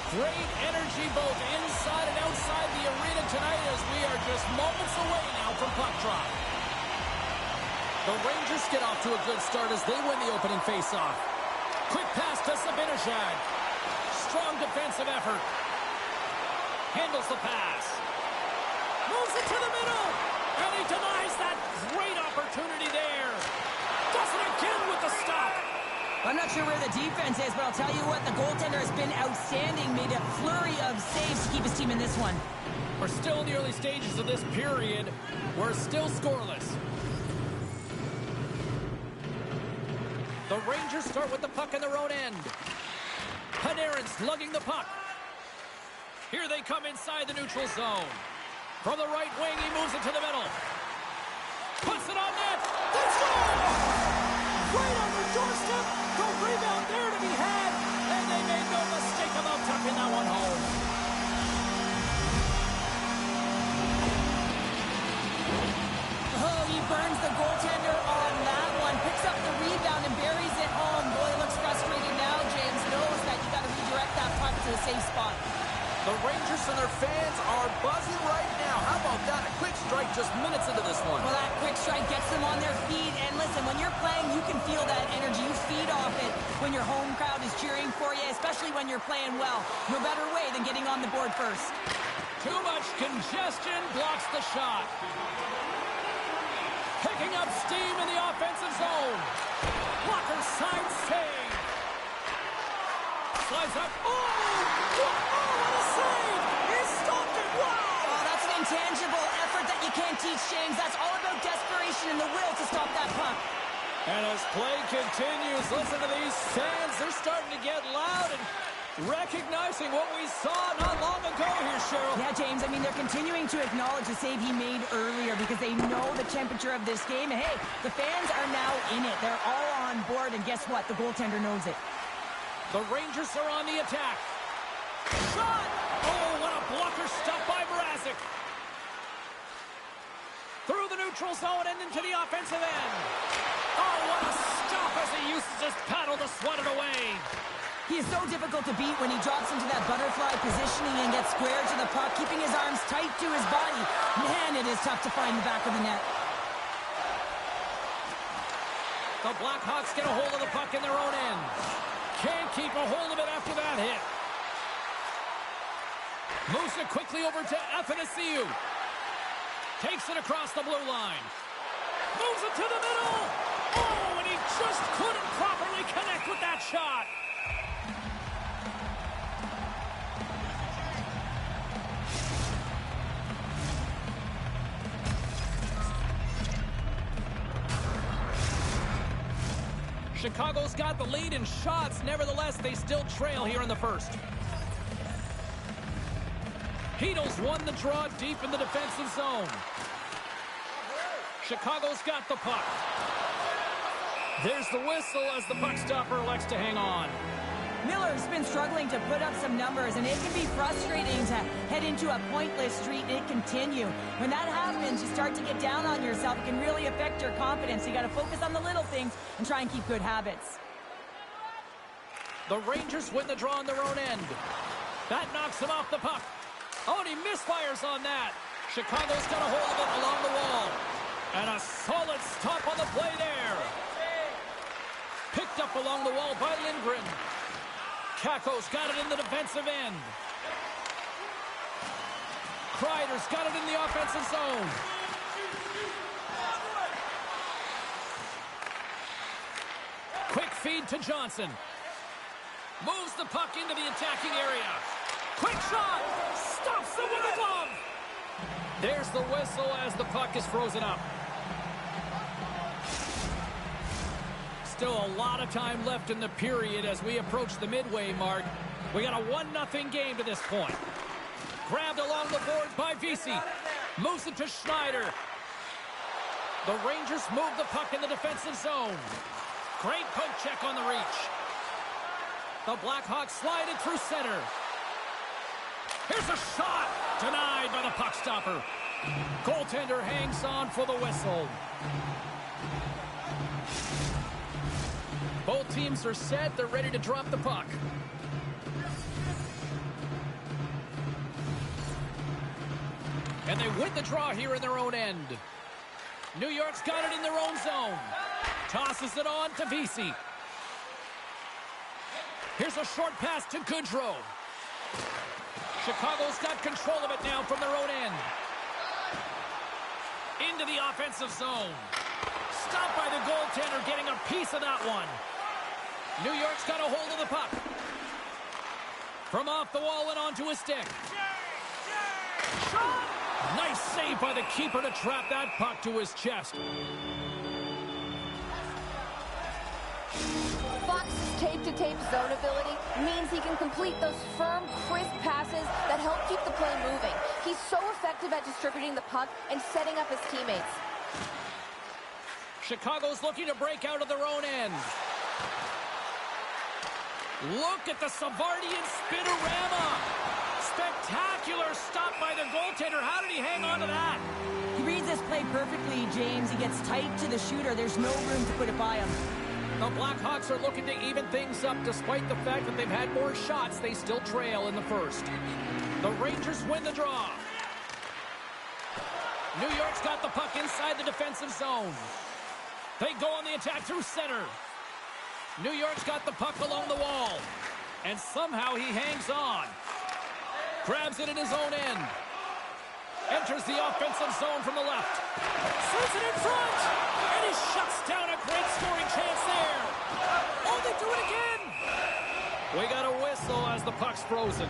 Great energy both inside and outside the arena tonight as we are just moments away now from puck drop. The Rangers get off to a good start as they win the opening faceoff. Quick pass to Chimichanga25. Strong defensive effort. Handles the pass. Moves it to the middle. And he denies that great opportunity there. Does it again with the stop. I'm not sure where the defense is, but I'll tell you what, the goaltender has been outstanding. Made a flurry of saves to keep his team in this one. We're still in the early stages of this period. We're still scoreless. The Rangers start with the puck in their own end. Panarin's lugging the puck. Here they come inside the neutral zone. From the right wing, he moves it to the middle. Puts it on net. Let's go! Right on the doorstep. The rebound there to be had. And they made no mistake about tucking that one home. Oh, he burns the goaltender on that one. Picks up the rebound and buries it home. Boy, looks frustrated now. James knows that you got to redirect that puck to a safe spot. The Rangers and their fans are buzzing right now. How about that? A quick strike just minutes into this one. Well, that quick strike gets them on their feet. And listen, when you're playing, you can feel that energy. You feed off it when your home crowd is cheering for you, especially when you're playing well. No better way than getting on the board first. Too much congestion blocks the shot. Picking up steam in the offensive zone. Blocker side save. Slides up. Oh, what a save! He stopped it. Wow! Oh, that's an intangible effort that you can't teach, James. That's all about desperation and the will to stop that puck. And as play continues, listen to these fans. They're starting to get loud and recognizing what we saw not long ago here, Cheryl. Yeah, James, I mean, they're continuing to acknowledge the save he made earlier because they know the temperature of this game. And hey, the fans are now in it. They're all on board, and guess what? The goaltender knows it. The Rangers are on the attack. Shot! Oh, what a blocker stop by Mrazek. Through the neutral zone and into the offensive end. Oh, what a stop as he uses his paddle to swat it away. He is so difficult to beat when he drops into that butterfly positioning and gets square to the puck, keeping his arms tight to his body. Man, it is tough to find the back of the net. The Blackhawks get a hold of the puck in their own end. Can't keep a hold of it after that hit. Moves it quickly over to Athanasiou. Takes it across the blue line. Moves it to the middle. Oh, and he just couldn't properly connect with that shot. Chicago's got the lead in shots. Nevertheless, they still trail here in the first. Heedles won the draw deep in the defensive zone. Chicago's got the puck. There's the whistle as the puck stopper elects to hang on. Miller's been struggling to put up some numbers, and it can be frustrating to head into a pointless streak and continue. When that happens, you start to get down on yourself. It can really affect your confidence. You got to focus on the little things and try and keep good habits. The Rangers win the draw on their own end. That knocks him off the puck. Oh, and he misfires on that. Chicago's got a hold of it along the wall. And a solid stop on the play there. Picked up along the wall by Lindgren. Kakko's got it in the defensive end. Kreider's got it in the offensive zone. Quick feed to Johnson. Moves the puck into the attacking area. Quick shot! Stops him with a glove! There's the whistle as the puck is frozen up. Still a lot of time left in the period as we approach the midway mark. We got a 1-0 game to this point. Grabbed along the board by Vesey. Moves it to Schneider. The Rangers move the puck in the defensive zone. Great poke check on the reach. The Blackhawks slide it through center. Here's a shot. Denied by the puck stopper. Goaltender hangs on for the whistle. Both teams are set. They're ready to drop the puck. And they win the draw here in their own end. New York's got it in their own zone. Tosses it on to Vesey. Here's a short pass to Goodrow. Chicago's got control of it now from their own end. Into the offensive zone. Stopped by the goaltender, getting a piece of that one. New York's got a hold of the puck. From off the wall and onto his stick. Shot! Nice save by the keeper to trap that puck to his chest. Fox's tape-to-tape zone ability means he can complete those firm, crisp passes that help keep the play moving. He's so effective at distributing the puck and setting up his teammates. Chicago's looking to break out of their own end. Look at the Savardian spinorama. Spectacular stop by the goaltender. How did he hang on to that? He reads this play perfectly, James. He gets tight to the shooter. There's no room to put it by him. The Blackhawks are looking to even things up. Despite the fact that they've had more shots, they still trail in the first. The Rangers win the draw. New York's got the puck inside the defensive zone. They go on the attack through center. New York's got the puck along the wall. And somehow he hangs on. Grabs it in his own end. Enters the offensive zone from the left. Sends it in front. And he shuts down a great scoring chance there. Oh, they do it again. We got a whistle as the puck's frozen.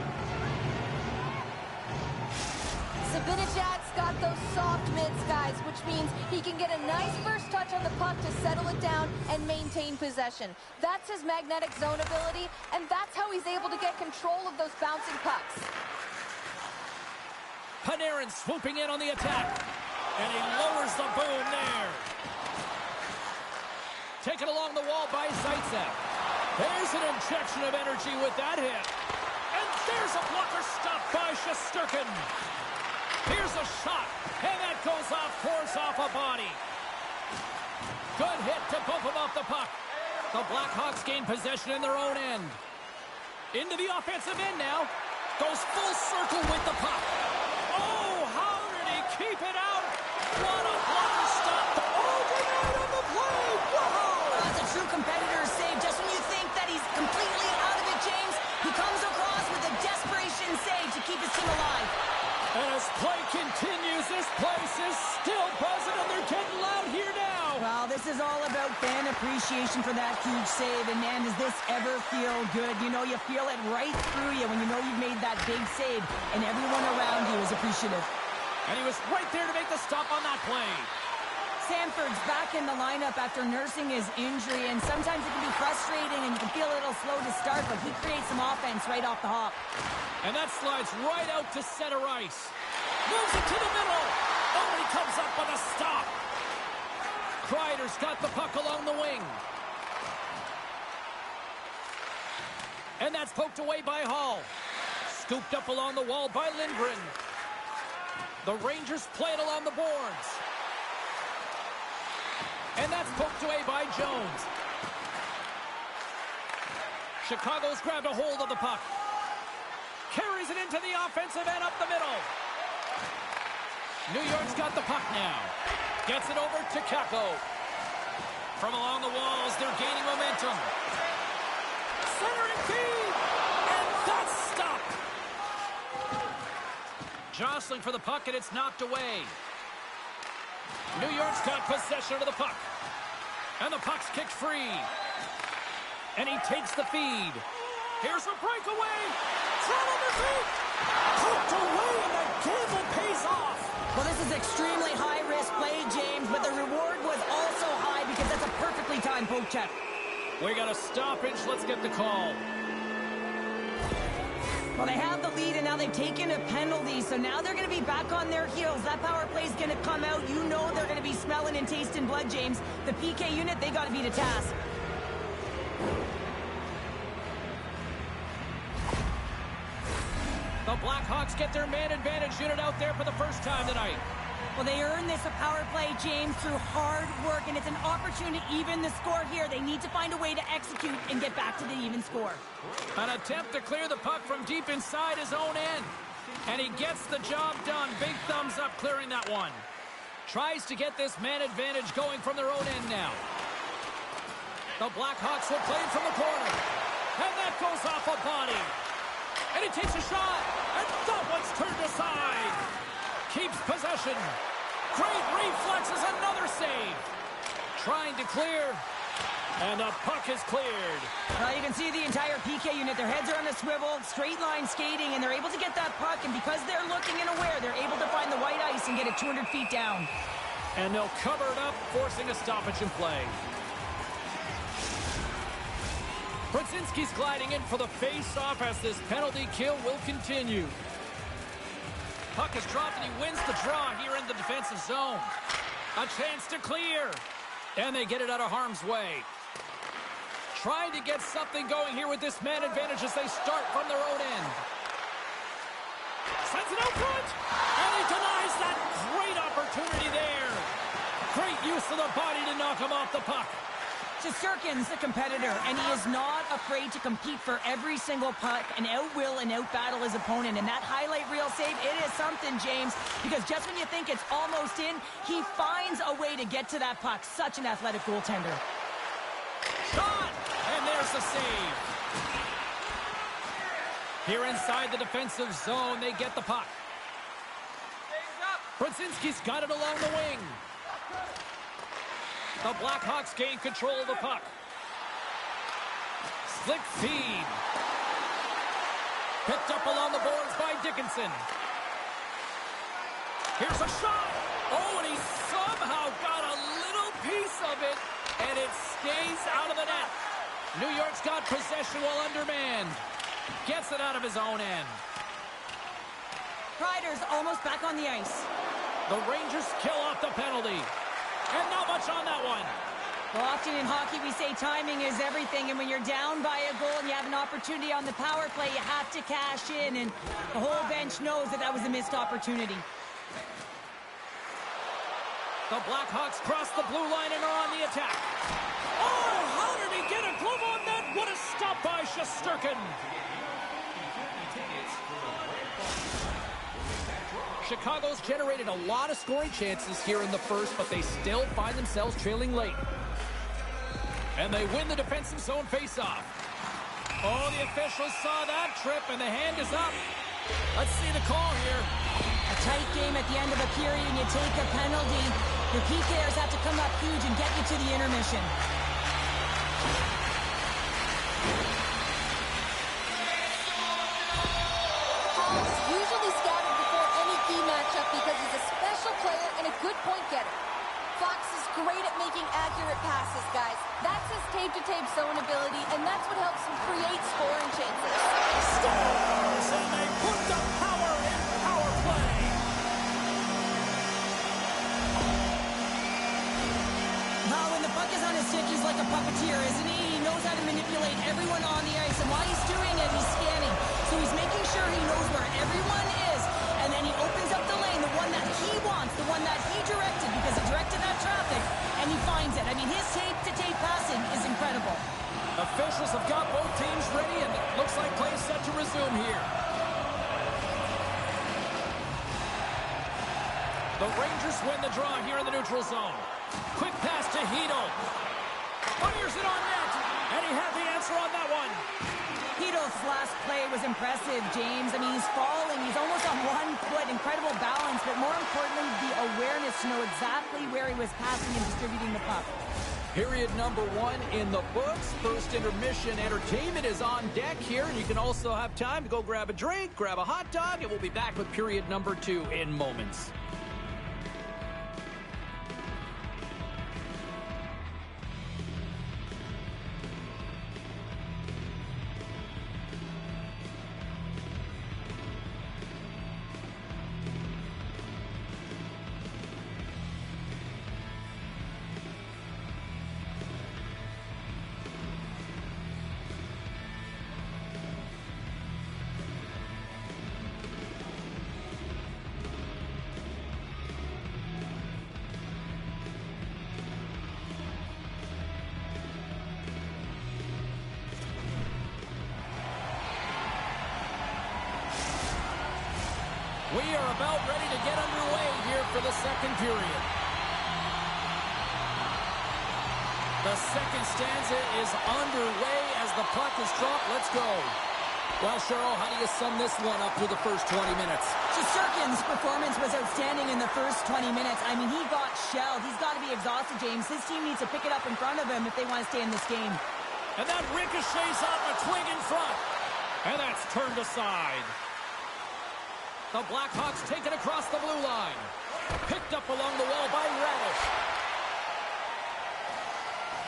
Zibanejad's got those soft mids, guys, which means he can get a nice first touch on the puck to settle it down and maintain possession. That's his magnetic zone ability, and that's how he's able to get control of those bouncing pucks. Panarin swooping in on the attack, and he lowers the boom there. Taken along the wall by Zaitsev. There's an injection of energy with that hit. And there's a blocker stop by Shesterkin. Here's a shot, and that goes off, force off a body. Good hit to bump him off the puck. The Blackhawks gain possession in their own end. Into the offensive end now. Goes full circle with the puck. Oh, how did he keep it out? What a blocker stop. Oh, denied on the play. Wow. That's a true competitor's save. Just when you think that he's completely out of it, James, he comes across with a desperation save to keep his team alive. And as play continues, this place is still buzzing, and they're getting loud here now. Well, this is all about fan appreciation for that huge save. And, man, does this ever feel good? You know, you feel it right through you when you know you've made that big save, and everyone around you is appreciative. And he was right there to make the stop on that play. Sanford's back in the lineup after nursing his injury, and sometimes it can be frustrating and you can feel a little slow to start, but he creates some offense right off the hop. And that slides right out to center ice. Moves it to the middle. Oh, he comes up with a stop. Kreider's got the puck along the wing. And that's poked away by Hall. Scooped up along the wall by Lindgren. The Rangers play it along the boards. And that's poked away by Jones. Chicago's grabbed a hold of the puck. Carries it into the offensive end up the middle. New York's got the puck now. Gets it over to Kakko. From along the walls, they're gaining momentum. Center and feed. And that's stopped. Jostling for the puck, and it's knocked away. New York's got possession of the puck. And the puck's kicked free. And he takes the feed. Here's a breakaway. Flat on their feet. Poked away, and that gamble pays off. Well, this is extremely high-risk play, James, but the reward was also high because that's a perfectly timed poke check. We got a stoppage. Let's get the call. Well, they have the lead, and now they've taken a penalty, so now they're going to be back on their heels. That power play is going to come out. You know they're going to be smelling and tasting blood, James. The PK unit, they got to be to task. The Blackhawks get their man advantage unit out there for the first time tonight. Well, they earn this a power play, James, through hard work, and it's an opportunity to even the score here. They need to find a way to execute and get back to the even score. An attempt to clear the puck from deep inside his own end. And he gets the job done. Big thumbs up clearing that one. Tries to get this man advantage going from their own end now. The Blackhawks will play it from the corner. And that goes off a body. And he takes a shot. And that one's turned aside. Keeps possession. Great reflexes, another save. Trying to clear. And the puck is cleared. Well, you can see the entire PK unit. Their heads are on a swivel, straight line skating, and they're able to get that puck. And because they're looking and aware, they're able to find the white ice and get it 200 feet down. And they'll cover it up, forcing a stoppage in play. Brzezinski's gliding in for the face-off as this penalty kill will continue. Puck is dropped and he wins the draw here in the defensive zone. A chance to clear. And they get it out of harm's way. Trying to get something going here with this man advantage as they start from their own end. Sends it out front. And he denies that great opportunity there. Great use of the body to knock him off the puck. Shesterkin's the competitor, and he is not afraid to compete for every single puck and out-will and out-battle his opponent. And that highlight reel save, it is something, James, because just when you think it's almost in, he finds a way to get to that puck. Such an athletic goaltender. Shot! And there's the save. Here inside the defensive zone, they get the puck. Brzezinski's got it along the wing. The Blackhawks gain control of the puck. Slick feed. Picked up along the boards by Dickinson. Here's a shot. Oh, and he somehow got a little piece of it, and it stays out of the net. New York's got possession while undermanned. Gets it out of his own end. Kreider's almost back on the ice. The Rangers kill off the penalty. And not much on that one. Well, often in hockey, we say timing is everything. And when you're down by a goal and you have an opportunity on the power play, you have to cash in. And the whole bench knows that that was a missed opportunity. The Blackhawks cross the blue line and are on the attack. Oh, how did he get a glove on that? What a stop by Shesterkin. Chicago's generated a lot of scoring chances here in the first, but they still find themselves trailing late. And they win the defensive zone faceoff. Oh, the officials saw that trip, and the hand is up. Let's see the call here. A tight game at the end of a period, and you take a penalty. Your PKers have to come up huge and get you to the intermission. Usually scouted before any key matchup because he's a special player and a good point getter. Fox is great at making accurate passes, guys. That's his tape-to-tape zone ability, and that's what helps him create scoring chances. Scores, and they put the power in power play. Now, when the puck is on his stick, he's like a puppeteer, isn't he? He knows how to manipulate everyone on the ice, and while he's doing it, he's scanning. So he's making sure he knows where everyone is, and then he opens up the lane, the one that he wants, the one that he directed, because he directed that traffic, and he finds it. I mean, his tape-to-tape passing is incredible. Officials have got both teams ready, and it looks like play is set to resume here. The Rangers win the draw here in the neutral zone. Quick pass to Hito. Fires it on net, and he had the answer on that one. Hito's last play was impressive, James. I mean, he's falling. He's almost on one foot. Incredible balance, but more importantly, the awareness to know exactly where he was passing and distributing the puck. Period number 1 in the books. First intermission entertainment is on deck here, and you can also have time to go grab a drink, grab a hot dog, and we'll be back with period number 2 in moments. We are about ready to get underway here for the second period. The second stanza is underway as the puck is dropped. Let's go. Well, Cheryl, how do you sum this one up through the first 20 minutes? Shesterkin's performance was outstanding in the first 20 minutes. I mean, he got shelled. He's got to be exhausted, James. His team needs to pick it up in front of him if they want to stay in this game. And that ricochets off a twig in front. And that's turned aside. The Blackhawks take it across the blue line. Picked up along the wall by Radish.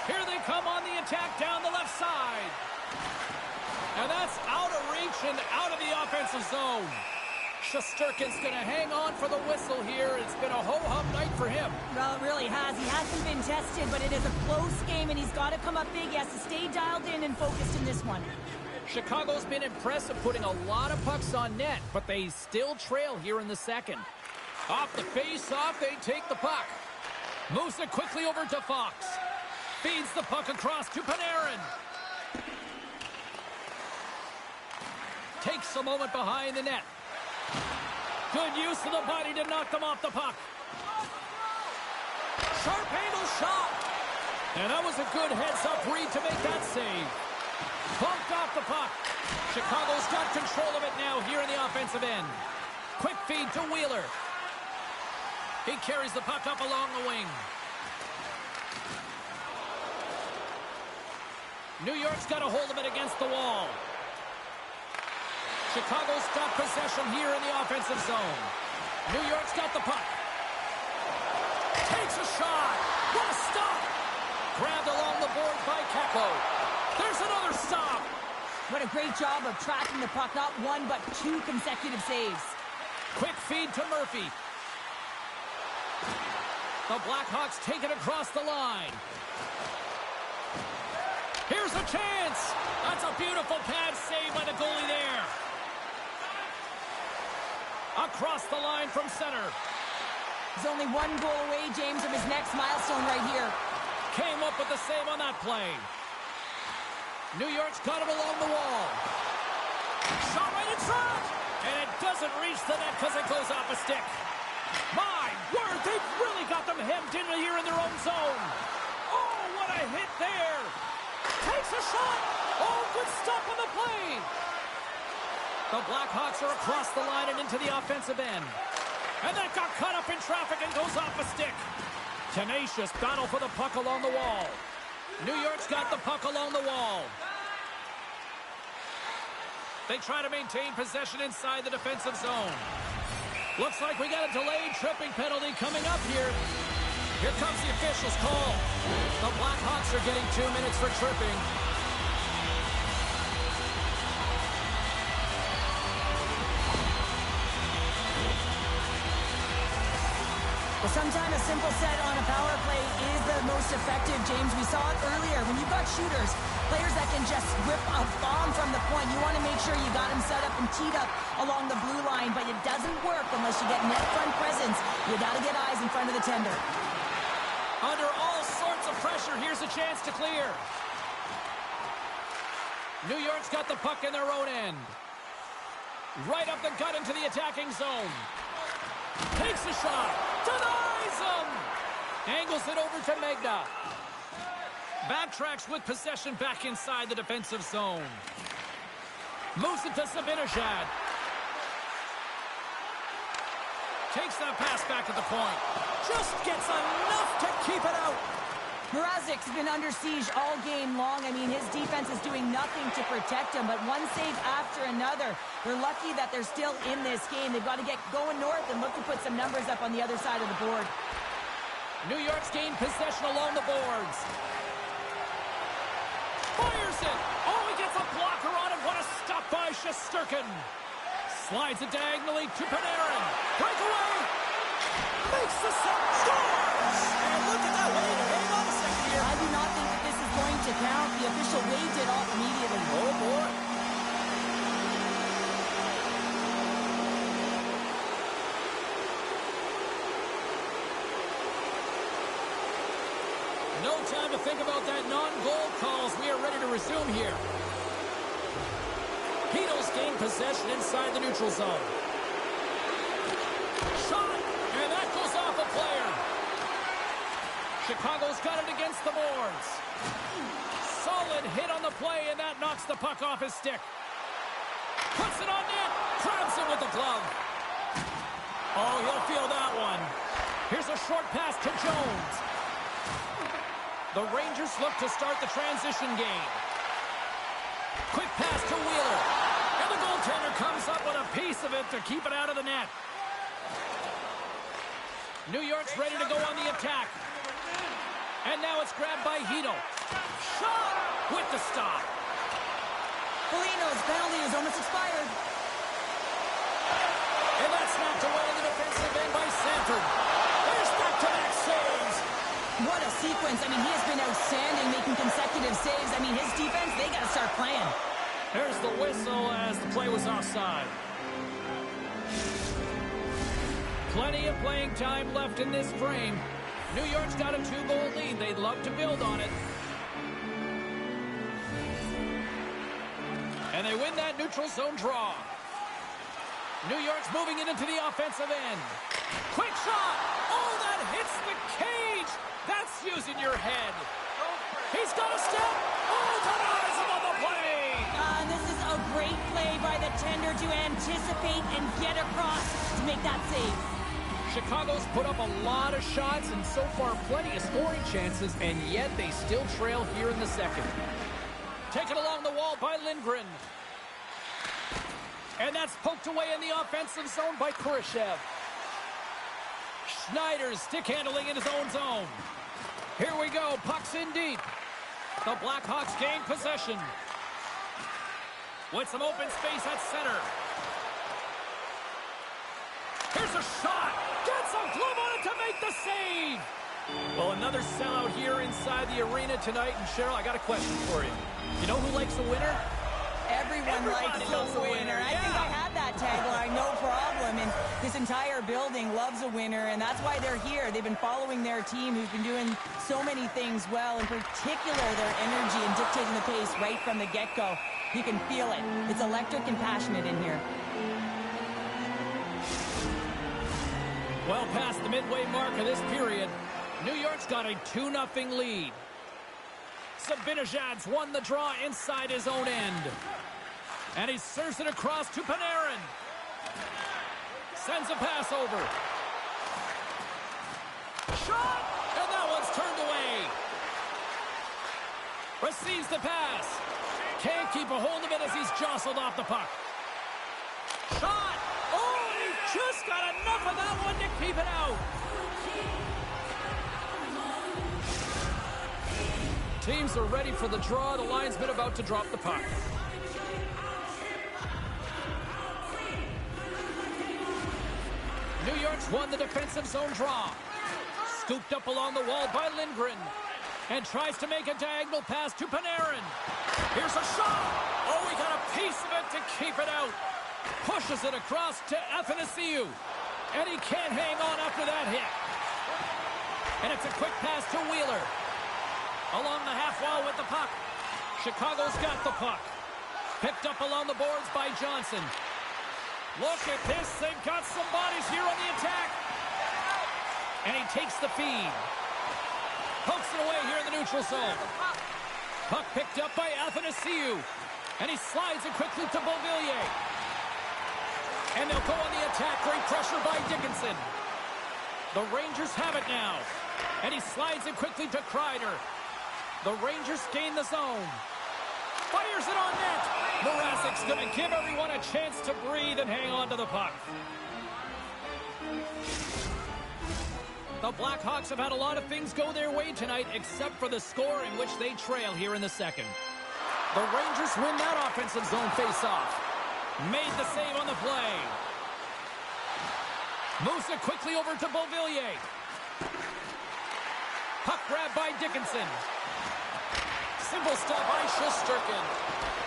Here they come on the attack down the left side. And that's out of reach and out of the offensive zone. Shesterkin's going to hang on for the whistle here. It's been a ho-hum night for him. Well, it really has. He hasn't been tested, but it is a close game, and he's got to come up big. He has to stay dialed in and focused in this one. Chicago's been impressive putting a lot of pucks on net, but they still trail here in the second. Off the face-off, they take the puck. Moves it quickly over to Fox. Feeds the puck across to Panarin. Takes a moment behind the net. Good use of the body to knock them off the puck. Sharp angle shot. And that was a good heads-up read to make that save. Bumped off the puck. Chicago's got control of it now here in the offensive end. Quick feed to Wheeler. He carries the puck up along the wing. New York's got a hold of it against the wall. Chicago's got possession here in the offensive zone. New York's got the puck. Takes a shot. What a stop. Grabbed along the boards by Kakko. There's another stop. What a great job of tracking the puck. Not one, but two consecutive saves. Quick feed to Murphy. The Blackhawks take it across the line. Here's a chance. That's a beautiful pad save by the goalie there. Across the line from center. He's only one goal away, James, from his next milestone right here. Came up with the save on that play. New York's got him along the wall. Shot right in front. And it doesn't reach the net because it goes off a stick. My word, they've really got them hemmed in here in their own zone. Oh, what a hit there. Takes a shot. Oh, good stop on the play. The Blackhawks are across the line and into the offensive end. And that got cut up in traffic and goes off a stick. Tenacious battle for the puck along the wall. New York's got the puck along the wall. They try to maintain possession inside the defensive zone. Looks like we got a delayed tripping penalty coming up here. Here comes the official's call. The Blackhawks are getting 2 minutes for tripping. Well, sometimes a simple set on a power play is the most effective, James. We saw it earlier. When you've got shooters, players that can just whip a bomb from the point, you want to make sure you got them set up and teed up along the blue line, but it doesn't work unless you get net front presence. You got to get eyes in front of the tender. Under all sorts of pressure, here's a chance to clear. New York's got the puck in their own end. Right up the gut into the attacking zone. Takes a shot. Denies him. Angles it over to Megna. Backtracks with possession back inside the defensive zone. Moves it to Zibanejad. Takes that pass back at the point. Just gets enough to keep it out. Mrazek's been under siege all game long. I mean, his defense is doing nothing to protect him, but one save after another. They're lucky that they're still in this game. They've got to get going north and look to put some numbers up on the other side of the board. New York's gained possession along the boards. Fires it. Oh, he gets a blocker on it. What a stop by Shesterkin. Slides it diagonally to Panarin. Breakaway. Makes the set. Scores. And look at that. Hang on a second here. I do not think that this is going to count. The official waved it off immediately. Oh, boy. No time to think about that non-goal calls. We are ready to resume here. Heedles gain possession inside the neutral zone. Shot! And that goes off a player. Chicago's got it against the boards. Solid hit on the play, and that knocks the puck off his stick. Puts it on net. Grabs it with the glove. Oh, he'll feel that one. Here's a short pass to Jones. The Rangers look to start the transition game. Quick pass to Wheeler. And the goaltender comes up with a piece of it to keep it out of the net. New York's ready to go on the attack. And now it's grabbed by Hito. Shot with the stop. Foligno's penalty is almost expired. And that's knocked away in the defensive end by Sanford. There's back-to-back saves. What a sequence. I mean, he has been outstanding making consecutive saves. I mean, his defense, they got to start playing. There's the whistle as the play was offside. Plenty of playing time left in this frame. New York's got a 2-goal lead. They'd love to build on it. And they win that neutral zone draw. New York's moving it into the offensive end. Quick shot! Oh, that hits the cage! That's using your head. He's got a step! Oh, denies him on the play! This is a great play by the tender to anticipate and get across to make that save. Chicago's put up a lot of shots and so far plenty of scoring chances, and yet they still trail here in the second. Taken along the wall by Lindgren. And that's poked away in the offensive zone by Cashapp. Schneider's stick handling in his own zone. Here we go. Puck's in deep. The Blackhawks gain possession. With some open space at center. Here's a shot. Gets a glove on it to make the save. Well, another sellout here inside the arena tonight. And Cheryl, I got a question for you. You know who likes a winner? Everybody likes a winner. I think I had that tagline, no problem. And this entire building loves a winner, and that's why they're here. They've been following their team, who's been doing so many things well, in particular their energy and dictating the pace right from the get-go. You can feel it. It's electric and passionate in here. Well past the midway mark of this period, New York's got a 2-0 lead. Zibanejad's won the draw inside his own end. And he serves it across to Panarin. Sends a pass over. Shot! And that one's turned away. Receives the pass. Can't keep a hold of it as he's jostled off the puck. Shot! Oh, he just got enough of that one to keep it out. Teams are ready for the draw. The linesman about to drop the puck. New York's won the defensive zone draw. Scooped up along the wall by Lindgren. And tries to make a diagonal pass to Panarin. Here's a shot. Oh, he got a piece of it to keep it out. Pushes it across to Athanasiou. And he can't hang on after that hit. And it's a quick pass to Wheeler. Along the half wall with the puck. Chicago's got the puck. Picked up along the boards by Johnson. Look at this. They've got some bodies here on the attack. And he takes the feed. Pokes it away here in the neutral zone. Puck picked up by Athanasiou. And he slides it quickly to Beauvillier. And they'll go on the attack. Great pressure by Dickinson. The Rangers have it now. And he slides it quickly to Kreider. The Rangers gain the zone. Fires it on net. Mrazek's going to give everyone a chance to breathe and hang on to the puck. The Blackhawks have had a lot of things go their way tonight, except for the score in which they trail here in the second. The Rangers win that offensive zone faceoff. Made the save on the play. Moves it quickly over to Beauvillier. Puck grab by Dickinson. Simple stop by Shesterkin.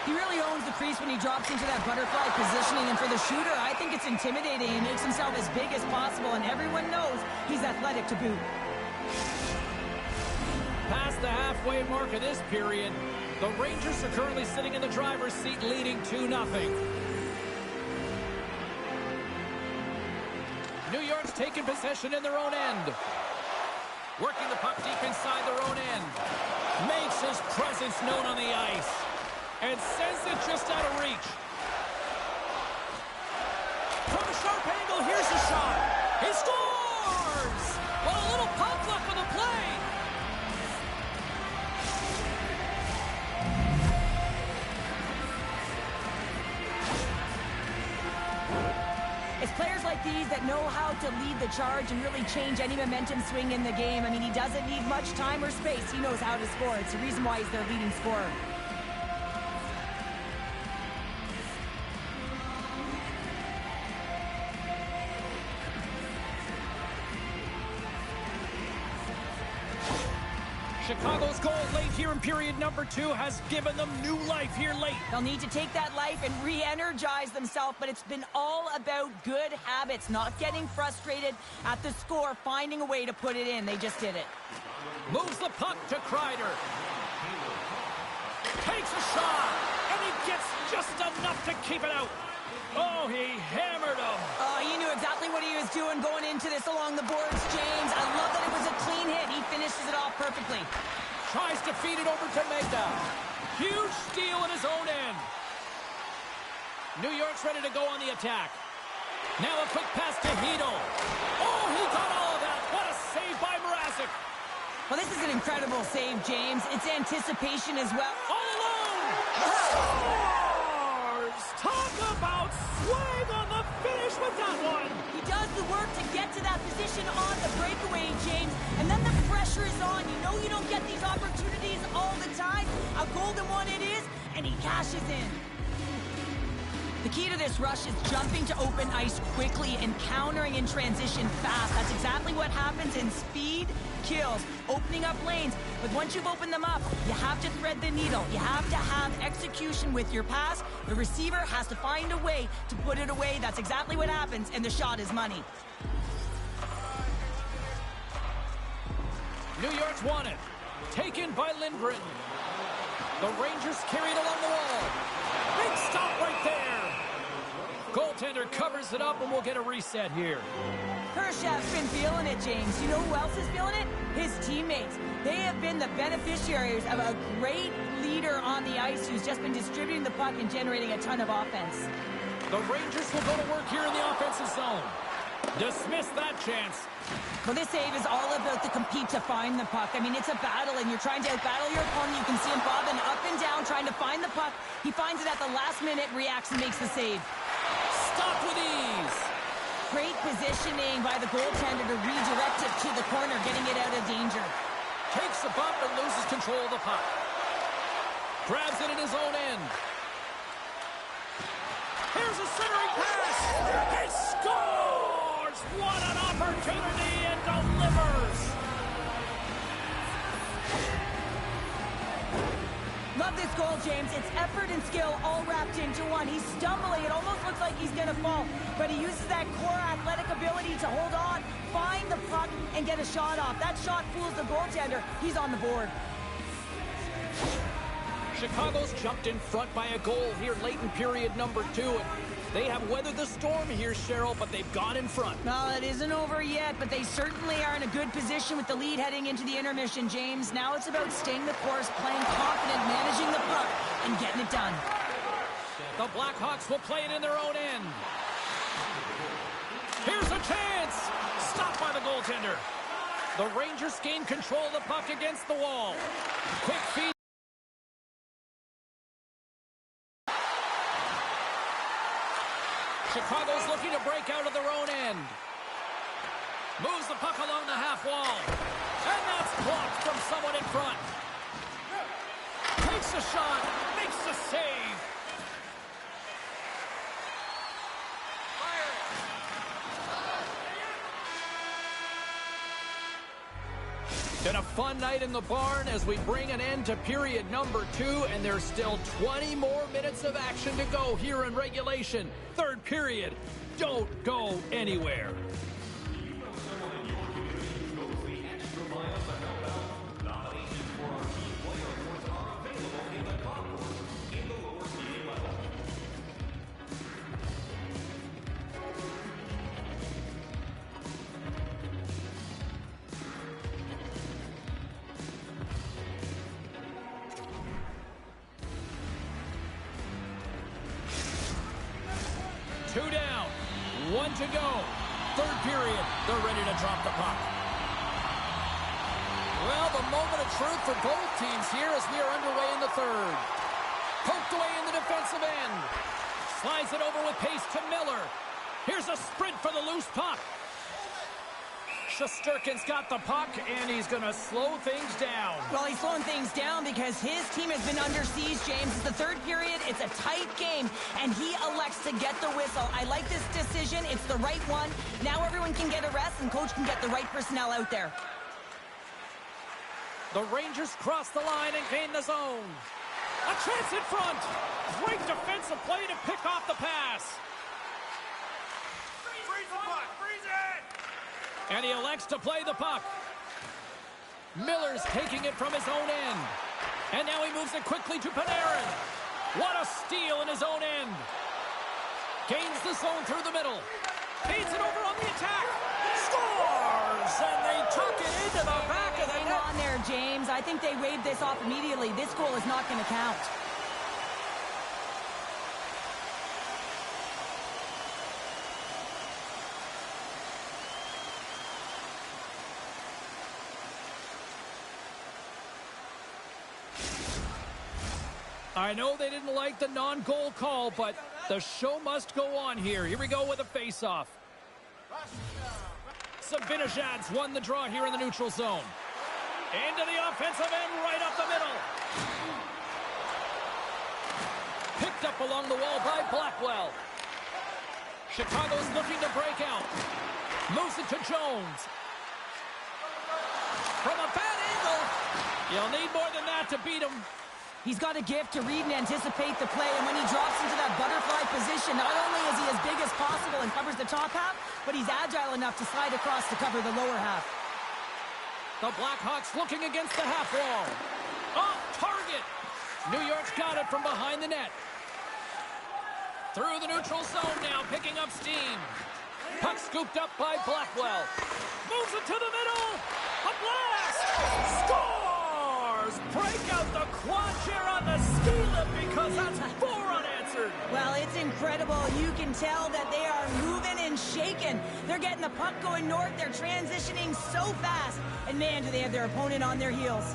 He really owns the crease when he drops into that butterfly positioning, and for the shooter, I think it's intimidating. He makes himself as big as possible, and everyone knows he's athletic to boot. Past the halfway mark of this period, the Rangers are currently sitting in the driver's seat, leading 2-0. New York taken possession in their own end. Working the puck deep inside their own end. Makes his presence known on the ice. And sends it just out of reach. From a sharp angle, here's the shot. He scores! Well, a little pop luck on the play. It's players like these that know how to lead the charge and really change any momentum swing in the game. I mean, he doesn't need much time or space. He knows how to score. It's the reason why he's their leading scorer. Chicago's goal late here in period number 2 has given them new life here late. They'll need to take that life and re-energize themselves, but it's been all about good habits, not getting frustrated at the score, finding a way to put it in. They just did it. Moves the puck to Kreider. Takes a shot, and he gets just enough to keep it out. Oh, he hammered him. Oh, he knew exactly what he was doing going into this along the boards, James. I love that it was a clean hit. He finishes it off perfectly. Tries to feed it over to Magda. Huge steal in his own end. New York's ready to go on the attack. Now a quick pass to Hedl. Oh, he got all of that. What a save by Mrazek. Well, this is an incredible save, James. It's anticipation as well. All alone. Scores! Talk about swing on the finish with that one. He does the work to get to that position on the breakaway, James. And then the pressure is on. You know you don't get these opportunities all the time. A golden one it is, and he cashes in. The key to this rush is jumping to open ice quickly and countering in transition fast. That's exactly what happens in speed kills, opening up lanes. But once you've opened them up, you have to thread the needle. You have to have execution with your pass. The receiver has to find a way to put it away. That's exactly what happens, and the shot is money. New York's won it. Taken by Lindgren. The Rangers carried along the wall. Big stop right there. Goaltender covers it up, and we'll get a reset here. Cashapp's been feeling it, James. You know who else is feeling it? His teammates. They have been the beneficiaries of a great leader on the ice who's just been distributing the puck and generating a ton of offense. The Rangers will go to work here in the offensive zone. Dismiss that chance. Well, this save is all about the compete to find the puck. I mean, it's a battle, and you're trying to outbattle your opponent. You can see him bobbing up and down, trying to find the puck. He finds it at the last minute, reacts, and makes the save. Stop with ease. Great positioning by the goaltender to redirect it to the corner, getting it out of danger. Takes a bump and loses control of the puck. Grabs it in his own end. Here's a centering pass. He scores! What an opportunity, and delivers! Love this goal, James. It's effort and skill all wrapped into one. He's stumbling. It almost looks like he's going to fall. But he uses that core athletic ability to hold on, find the puck, and get a shot off. That shot fools the goaltender. He's on the board. Chicago's jumped in front by a goal here late in period number 2. And they have weathered the storm here, Cheryl, but they've gone in front. Well, it isn't over yet, but they certainly are in a good position with the lead heading into the intermission, James. Now it's about staying the course, playing confident, managing the puck, and getting it done. The Blackhawks will play it in their own end. Here's a chance! Stopped by the goaltender. The Rangers gain control of the puck against the wall. Quick feed. Chicago's looking to break out of their own end. Moves the puck along the half wall. And that's blocked from someone in front. Takes a shot, makes the save. Been a fun night in the barn as we bring an end to period number 2, and there's still 20 more minutes of action to go here in regulation. Third period. Don't go anywhere. 1 to go. Third period. They're ready to drop the puck. Well, the moment of truth for both teams here as we are underway in the third. Poked away in the defensive end. Slides it over with pace to Miller. Here's a sprint for the loose puck. Shesterkin's got the puck, and he's going to slow things down. Well, he's slowing things down because his team has been under siege, James. It's the third period. It's a tight game, and he elects to get the whistle. I like this decision. It's the right one. Now everyone can get a rest, and coach can get the right personnel out there. The Rangers cross the line and gain the zone. A chance in front. Great defensive play to pick off the pass. Freeze the puck! Freeze it! And he elects to play the puck. Miller's taking it from his own end. And now he moves it quickly to Panarin. What a steal in his own end. Gains the zone through the middle. Feeds it over on the attack. Scores! And they tuck it into the back of the Hang net. on there, James. I think they waved this off immediately. This goal is not going to count. I know they didn't like the non-goal call, but the show must go on here. Here we go with a face-off. Zibanejad's won the draw here in the neutral zone. Into the offensive end, right up the middle. Picked up along the wall by Blackwell. Chicago's looking to break out. Moves it to Jones. From a bad angle. You'll need more than that to beat him. He's got a gift to read and anticipate the play, and when he drops into that butterfly position, not only is he as big as possible and covers the top half, but he's agile enough to slide across to cover the lower half. The Blackhawks looking against the half wall. Off target. New York's got it from behind the net. Through the neutral zone now, picking up steam. Puck scooped up by Blackwell. Moves it to the middle. A blast. Scores! Break out the quad chair on the ski lift because that's 4 unanswered. Well, it's incredible. You can tell that they are moving and shaking. They're getting the puck going north. They're transitioning so fast. And man, do they have their opponent on their heels.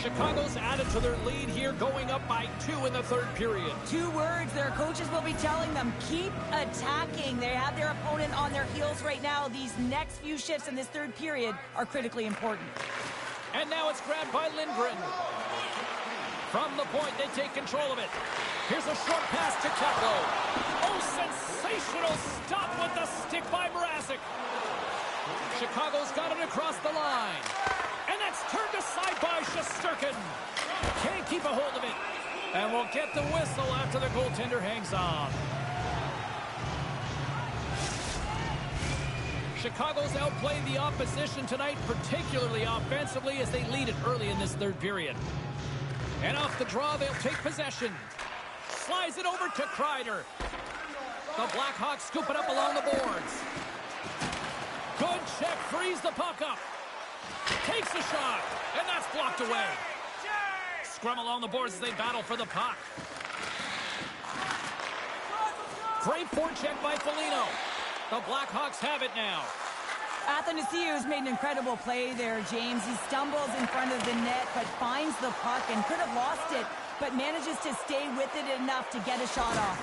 Chicago's added to their lead here, going up by 2 in the third period. 2 words their coaches will be telling them: keep attacking. They have their opponent on their heels right now. These next few shifts in this third period are critically important. And now it's grabbed by Lindgren. From the point, they take control of it. Here's a short pass to Kepler. Oh, sensational stop with the stick by Mrazek. Chicago's got it across the line. And that's turned aside by Shesterkin. Can't keep a hold of it. And we'll get the whistle after the goaltender hangs on. Chicago's outplayed the opposition tonight, particularly offensively, as they lead it early in this third period. And off the draw, they'll take possession. Slides it over to Kreider. The Blackhawks scoop it up along the boards. Good check, frees the puck up. Takes a shot, and that's blocked away. Scrum along the boards as they battle for the puck. Great forecheck by Foligno. The Blackhawks have it now. Athanasiou's made an incredible play there, James. He stumbles in front of the net, but finds the puck and could have lost it, but manages to stay with it enough to get a shot off.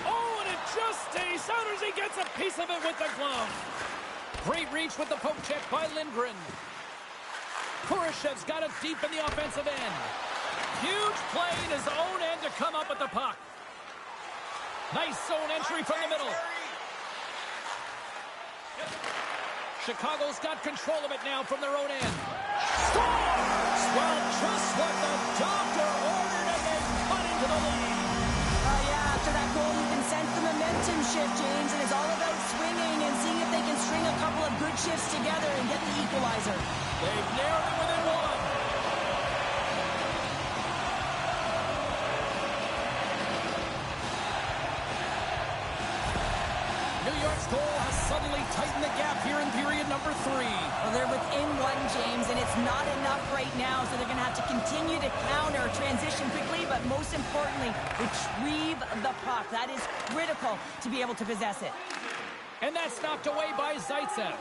Oh, and it just stays out as he gets a piece of it with the glove. Great reach with the poke check by Lindgren. Kurashev's got it deep in the offensive end. Huge play in his own end to come up with the puck. Nice zone entry from the middle. Chicago's got control of it now from their own end. Scores! Well, just what the doctor ordered, and they cut into the lead. Yeah, after that goal, you can sense the momentum shift, James, and it's all about swinging and seeing if they can string a couple of good shifts together and get the equalizer. They've narrowed it within 1. New York's goal has suddenly tightened the gap here in period number 3. Well, they're within one, James, and it's not enough right now, so they're going to have to continue to counter, transition quickly, but most importantly, retrieve the puck. That is critical to be able to possess it. And that's knocked away by Zaitsev.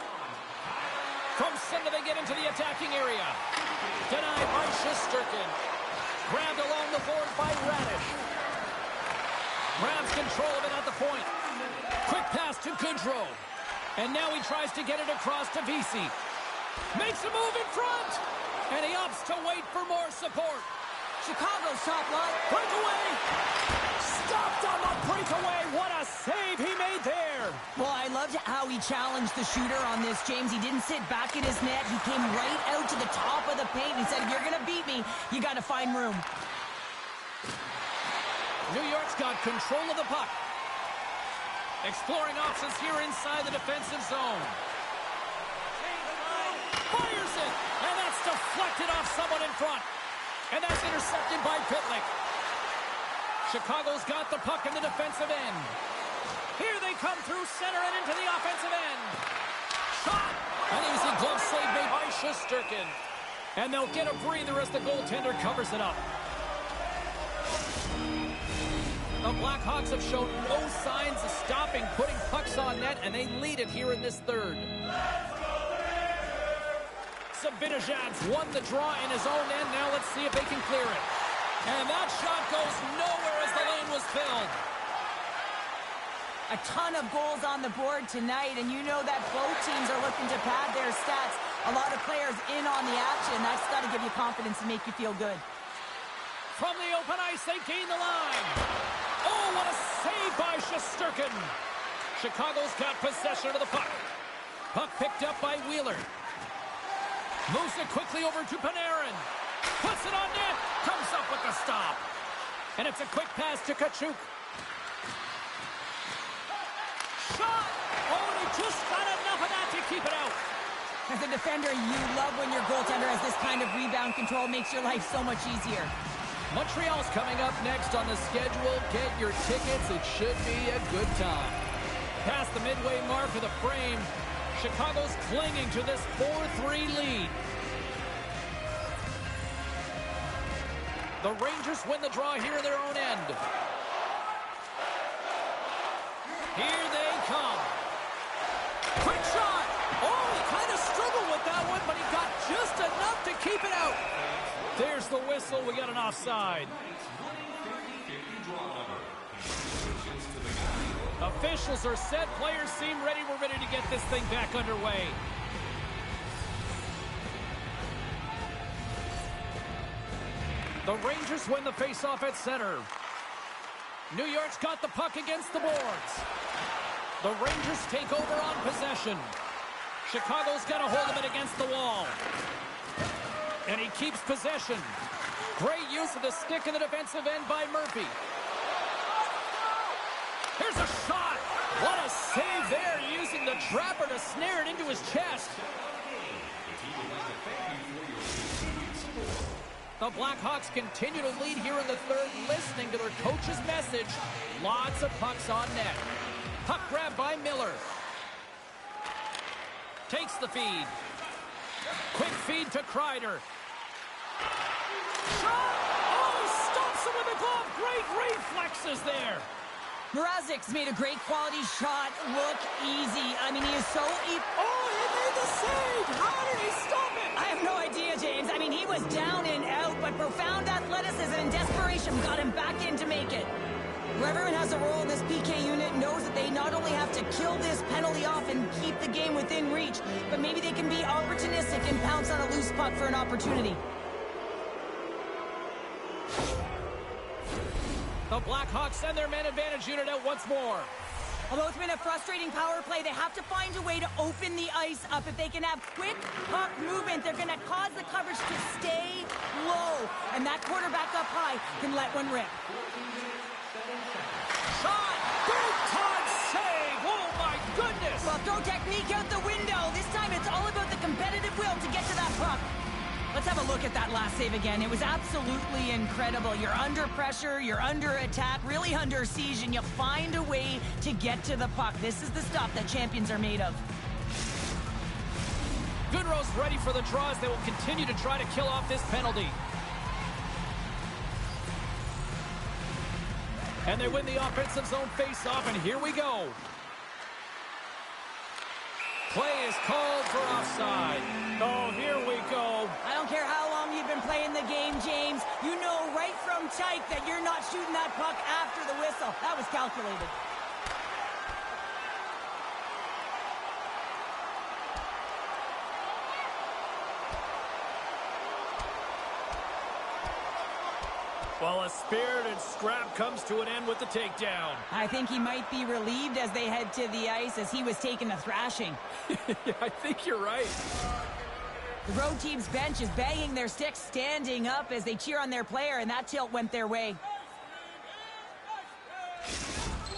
From center, they get into the attacking area. Denied by Shesterkin. Grabbed along the board by Radish. Grabs control of it at the point. Quick pass to Goodrow. And now he tries to get it across to Vesey. Makes a move in front. And he opts to wait for more support. Chicago's top line. Breakaway. Stopped on the breakaway. What a save he made there. Well, I loved how he challenged the shooter on this, James. He didn't sit back in his net. He came right out to the top of the paint. He said, if you're going to beat me, you got to find room. New York's got control of the puck. Exploring options here inside the defensive zone. Fires it, and that's deflected off someone in front. And that's intercepted by Pitlick. Chicago's got the puck in the defensive end. Here they come through center and into the offensive end. Shot! An easy glove save made by Shesterkin. And they'll get a breather as the goaltender covers it up. The Blackhawks have shown no signs of stopping putting pucks on net, and they lead it here in this third. Zibanejad's won the draw in his own end. Now let's see if they can clear it. And that shot goes nowhere as the lane was filled. A ton of goals on the board tonight, and you know that both teams are looking to pad their stats. A lot of players in on the action. That's got to give you confidence and make you feel good. From the open ice, they gain the line. Oh, what a save by Shesterkin. Chicago's got possession of the puck. Puck picked up by Wheeler. Moves it quickly over to Panarin. Puts it on net. Comes up with the stop. And it's a quick pass to Tkachuk. Shot! Oh, and he just got enough of that to keep it out. As a defender, you love when your goaltender has this kind of rebound control. Makes your life so much easier. Montreal's coming up next on the schedule. Get your tickets. It should be a good time. Past the midway mark of the frame, Chicago's clinging to this 4-3 lead. The Rangers win the draw here in their own end. Here they come. Quick shot. Oh, he kind of struggled with that one, but he got just enough to keep it out. There's the whistle. We got an offside. Officials are set. Players seem ready. We're ready to get this thing back underway. The Rangers win the faceoff at center. New York's got the puck against the boards. The Rangers take over on possession. Chicago's got a hold of it against the wall. And he keeps possession. Great use of the stick in the defensive end by Murphy. Here's a shot. What a save there, using the trapper to snare it into his chest. The Blackhawks continue to lead here in the third, listening to their coach's message. Lots of pucks on net. Puck grab by Miller. Takes the feed. Quick feed to Kreider. Shot! Oh, he stops him with a glove. Great reflexes there. Mrazek's made a great quality shot look easy. I mean, he is so... Oh, he made the save! How did he stop it? I have no idea, James. I mean, he was down and out, but profound athleticism and desperation got him back in to make it. Whoever has a role in this PK unit knows that they not only have to kill this penalty off and keep the game within reach, but maybe they can be opportunistic and pounce on a loose puck for an opportunity. The Blackhawks send their man advantage unit out once more. Although it's been a frustrating power play, they have to find a way to open the ice up. If they can have quick puck movement, they're going to cause the coverage to stay low. And that quarterback up high can let one rip. Shot! Big time save! Oh my goodness! Well, throw technique out the window. This time it's all about the competitive will to get to that puck. Let's have a look at that last save again. It was absolutely incredible. You're under pressure, you're under attack, really under siege, and you find a way to get to the puck. This is the stuff that champions are made of. Goodrow's ready for the draw as they will continue to try to kill off this penalty. And they win the offensive zone face-off, and here we go. Play is called for offside. Oh, here we go. I don't care how long you've been playing the game, James. You know right from tight that you're not shooting that puck after the whistle. That was calculated. Well, a spirited scrap comes to an end with the takedown. I think he might be relieved as they head to the ice as he was taking a thrashing. Yeah, I think you're right. The road team's bench is banging their sticks, standing up as they cheer on their player, and that tilt went their way.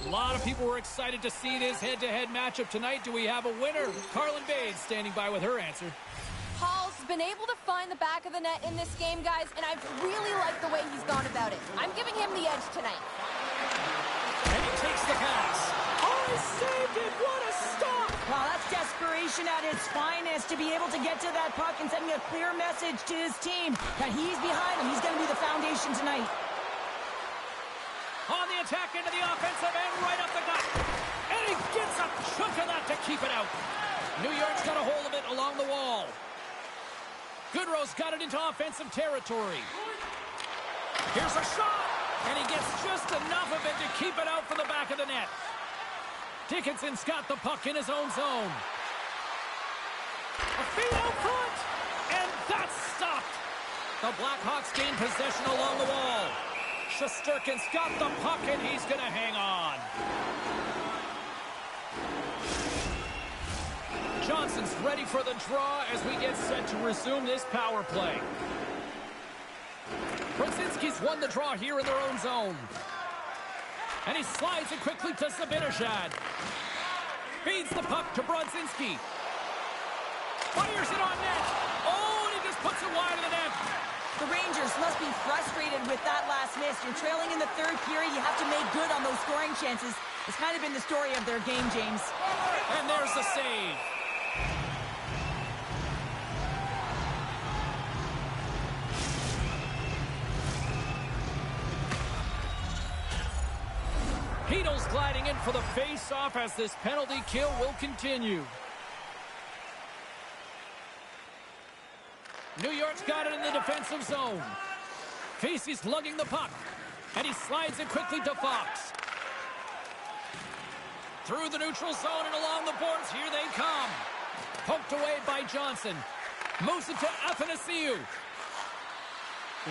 A lot of people were excited to see this head-to-head matchup tonight. Do we have a winner? Carlin Baines standing by with her answer. Hall's been able to find the back of the net in this game, guys, and I've really liked the way he's gone about it. I'm giving him the edge tonight. And he takes the pass. Oh, he saved it! What a stop! Well, that's desperation at its finest to be able to get to that puck and sending a clear message to his team that he's behind him. He's going to be the foundation tonight. On the attack into the offensive end, right up the gut. And he gets a chunk of that to keep it out. New York's got a hold of it along the wall. Goodrow's got it into offensive territory. Here's a shot, and he gets just enough of it to keep it out from the back of the net. Dickinson's got the puck in his own zone. A feed out front, and that's stopped. The Blackhawks gain possession along the wall. Shesterkin's got the puck, and he's going to hang on. Johnson's ready for the draw as we get set to resume this power play. Brzezinski's won the draw here in their own zone. And he slides it quickly to Zibanejad. Feeds the puck to Brzezinski. Fires it on net. Oh, and he just puts it wide of the net. The Rangers must be frustrated with that last miss. You're trailing in the third period. You have to make good on those scoring chances. It's kind of been the story of their game, James. And there's the save. Heedle's gliding in for the face-off as this penalty kill will continue. New York's got it in the defensive zone. Casey's lugging the puck, and he slides it quickly to Fox. Through the neutral zone and along the boards, here they come. Poked away by Johnson. Moves it to Athanasiou.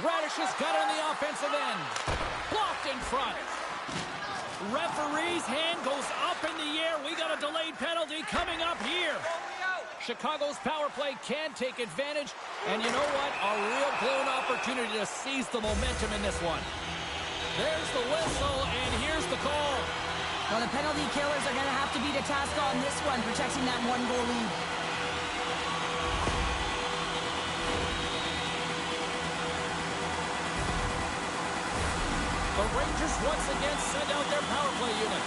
Radish has got it in the offensive end. Blocked in front. Referee's hand goes up in the air. We got a delayed penalty coming up here. Chicago's power play can take advantage. And you know what? A real blown opportunity to seize the momentum in this one. There's the whistle, and here's the call. Well, the penalty killers are going to have to be to task on this one, protecting that one-goal lead. The Rangers once again send out their power play unit.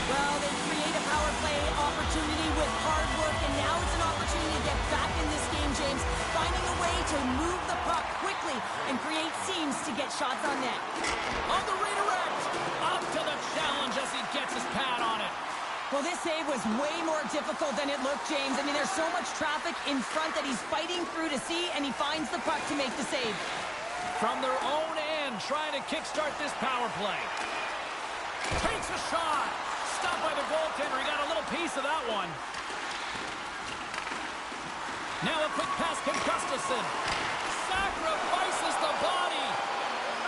Well, they create a power play opportunity with hard work, and now it's an opportunity to get back in this game, James, finding a way to move the puck quickly and create seams to get shots on net. On the redirect, up to the challenge as he gets his pad on it. Well, this save was way more difficult than it looked, James. I mean, there's so much traffic in front that he's fighting through to see, and he finds the puck to make the save. From their own end, trying to kickstart this power play. Takes a shot. Stopped by the goaltender. He got a little piece of that one. Now a quick pass to Gustafsson. Sacrifices the body.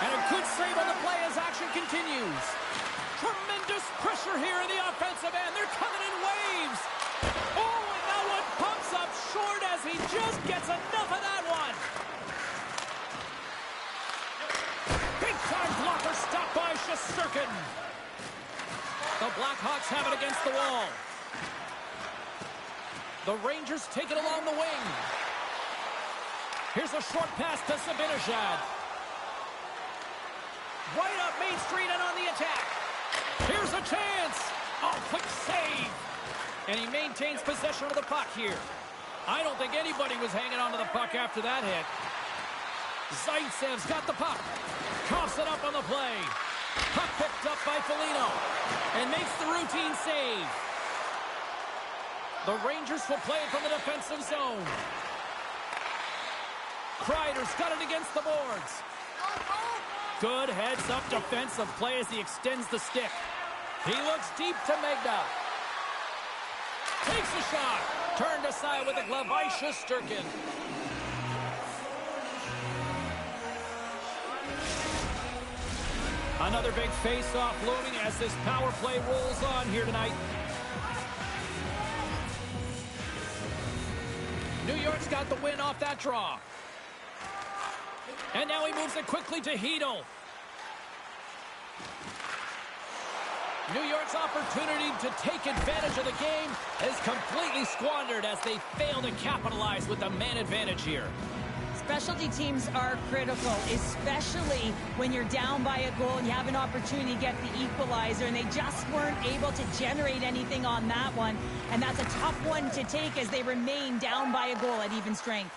And a good save on the play as action continues. Tremendous pressure here in the offensive end. They're coming in waves. Oh, and that one pumps up short as he just gets enough of that one. Big-time blocker stopped by Shesterkin. The Blackhawks have it against the wall. The Rangers take it along the wing. Here's a short pass to Zibanejad. Right up Main Street and on the attack. Here's a chance. Oh, quick save. And he maintains possession of the puck here. I don't think anybody was hanging on to the puck after that hit. Zaitsev's got the puck. Coughs it up on the play. Puck picked up by Foligno. And makes the routine save. The Rangers will play it from the defensive zone. Kreider's got it against the boards. Good heads-up defensive play as he extends the stick. He looks deep to Megna. Takes a shot. Turned aside with a glove by Shesterkin. Another big face-off looming as this power play rolls on here tonight. New York's got the win off that draw. And now he moves it quickly to Hedl. New York's opportunity to take advantage of the game is completely squandered as they fail to capitalize with the man advantage here. Specialty teams are critical, especially when you're down by a goal and you have an opportunity to get the equalizer, and they just weren't able to generate anything on that one. And that's a tough one to take as they remain down by a goal at even strength.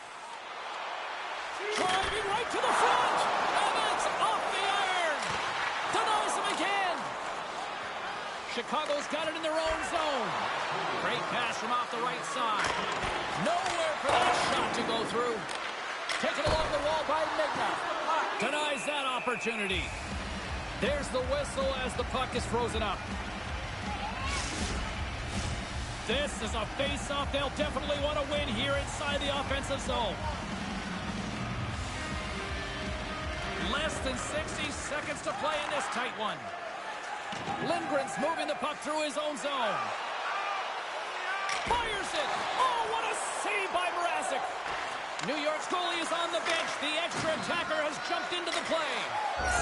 Driving right to the front, and it's off the iron. Denies him again. Chicago's got it in their own zone. Great pass from off the right side. Nowhere for that shot to go through. Taken along the wall by Megna. Denies that opportunity. There's the whistle as the puck is frozen up. This is a face-off they'll definitely want to win here inside the offensive zone. Less than 60 seconds to play in this tight one. Lindgren's moving the puck through his own zone. Fires it. Oh, what a save by Mrazek. New York's goalie is on the bench. The extra attacker has jumped into the play.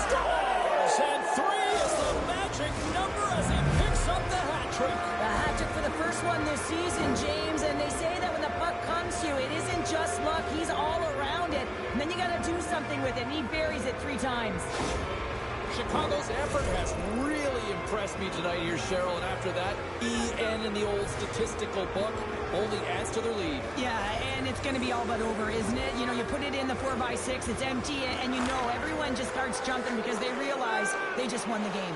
Scores! And 3 is the magic number as he picks up the hat trick. The hat trick for the first one this season, James. And they say that when the puck comes to you, it isn't just luck. He's all around it. And then you got to do something with it. And he buries it 3 times. Chicago's effort has really impressed me tonight here, Cheryl. And after that, EN in the old statistical book only adds to their lead. Yeah, and it's going to be all but over, isn't it? You know, you put it in the 4x6, it's empty, and you know everyone just starts jumping because they realize they just won the game.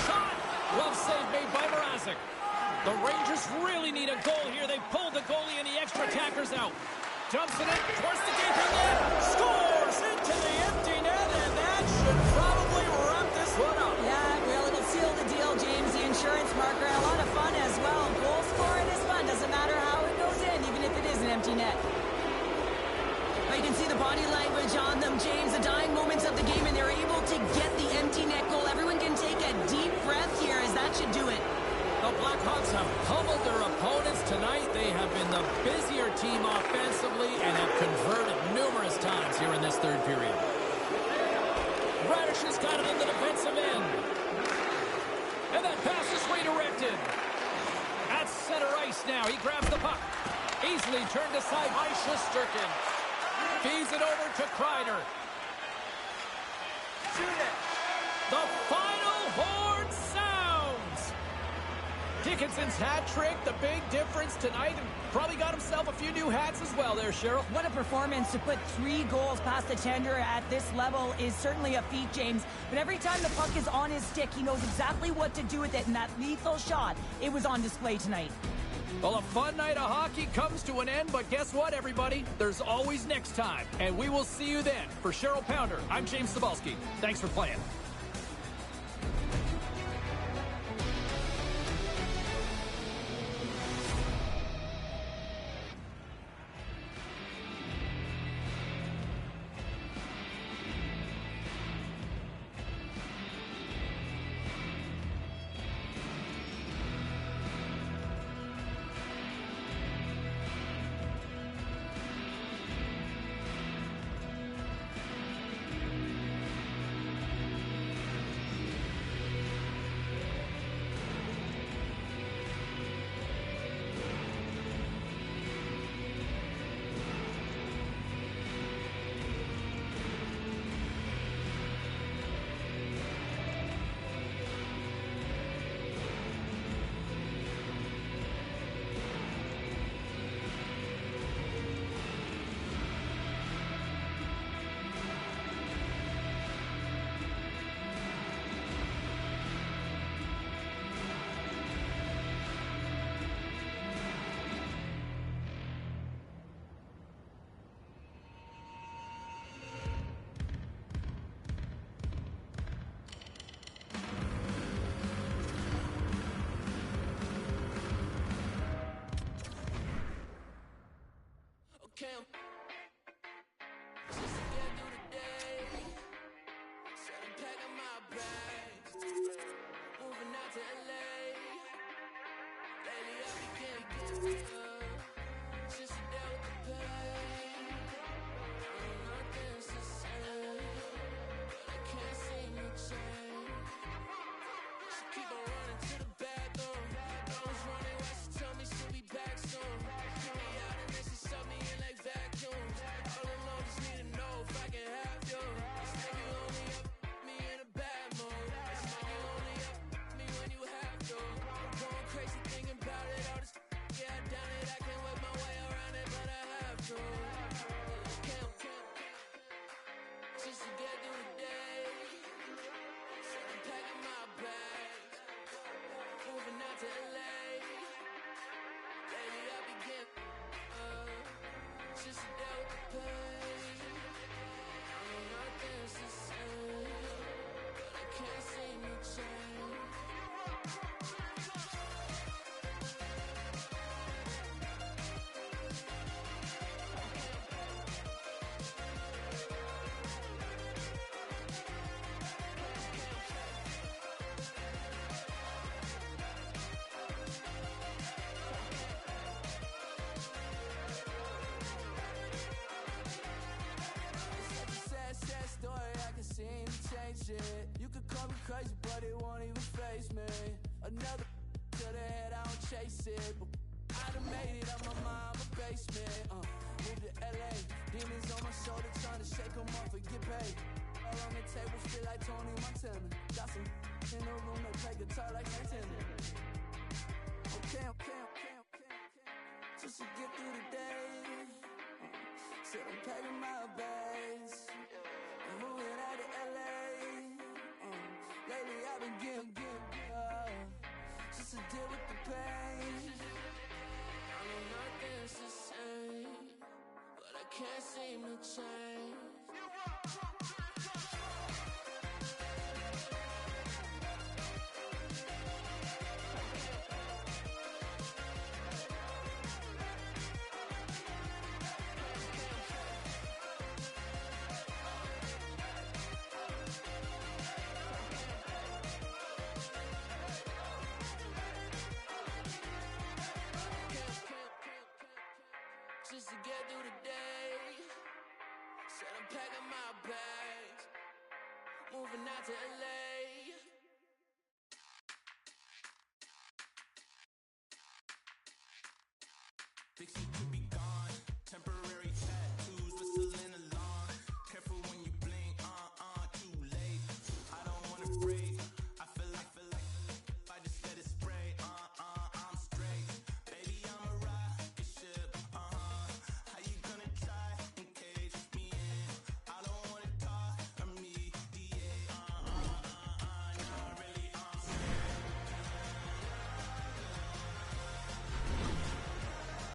Shot! Glove save made by Mrazek. The Rangers really need a goal here. They pulled the goalie and the extra attackers out. Dumps it in towards the gate and net. Scores into the empty net, and that should probably wrap this one up. Yeah, well, it'll seal the deal, James. The insurance marker, and a lot of fun as well. Goal scoring is fun. Doesn't matter how it goes in, even if it is an empty net. But you can see the body language on them, James. The dying moments of the game, and they're able to get the empty net goal. Everyone can take a deep breath here, as that should do it. The Blackhawks have pummeled their opponents tonight. They have been the busier team offensively and have converted numerous times here in this third period. Radish has got it in the defensive end. And that pass is redirected. At center ice now. He grabs the puck. Easily turned aside by Shesterkin. Feeds it over to Kreider. Shoot it. The final horn sounds. Dickinson's hat trick, the big difference tonight, and probably got himself a few new hats as well there, Cheryl. What a performance. To put 3 goals past the tender at this level is certainly a feat, James. But every time the puck is on his stick, he knows exactly what to do with it, and that lethal shot, it was on display tonight. Well, a fun night of hockey comes to an end, but guess what, everybody? There's always next time, and we will see you then. For Cheryl Pounder, I'm James Cybulski. Thanks for playing. Just to deal with the pain. Nothing's the same, but I can't seem to change. She keep on running to the bathroom. I was running while she told me she'll be back soon. Keep me out and then she suck me in like vacuums. All alone, just need to know if I can have you. It's like you only up me in a bad mood. It's like you only up me when you have to. I'm going crazy thinking about it. All this yeah, I done it. I can't work my way around it, but I have to. Can't just to get through the day. So I'm packing my bags, moving out to LA. Lately I be getting just to deal with the pain. I know nothing's the same, but I can't seem to change. Sad story, I can seem to change it. You could call me crazy, but it won't even faze me. Another to the head, I don't chase it. But I done made it out my mama's basement. Moved to LA, demons on my shoulder, trying to shake them off and get paid. All on the table, feel like Tony Montana. Got some in the room that play guitar like Santana. Okay. Just to get through the day. So I'm packing my bags and moving out to LA. Lately I've been getting just to deal with the pain. I know nothing's the same, but I can't seem to change. Just to get through the day. Said I'm packing my bags, moving out to LA. Vixie could be gone. Temporary tattoos, whistling along. Careful when you blink, too late. I don't wanna break.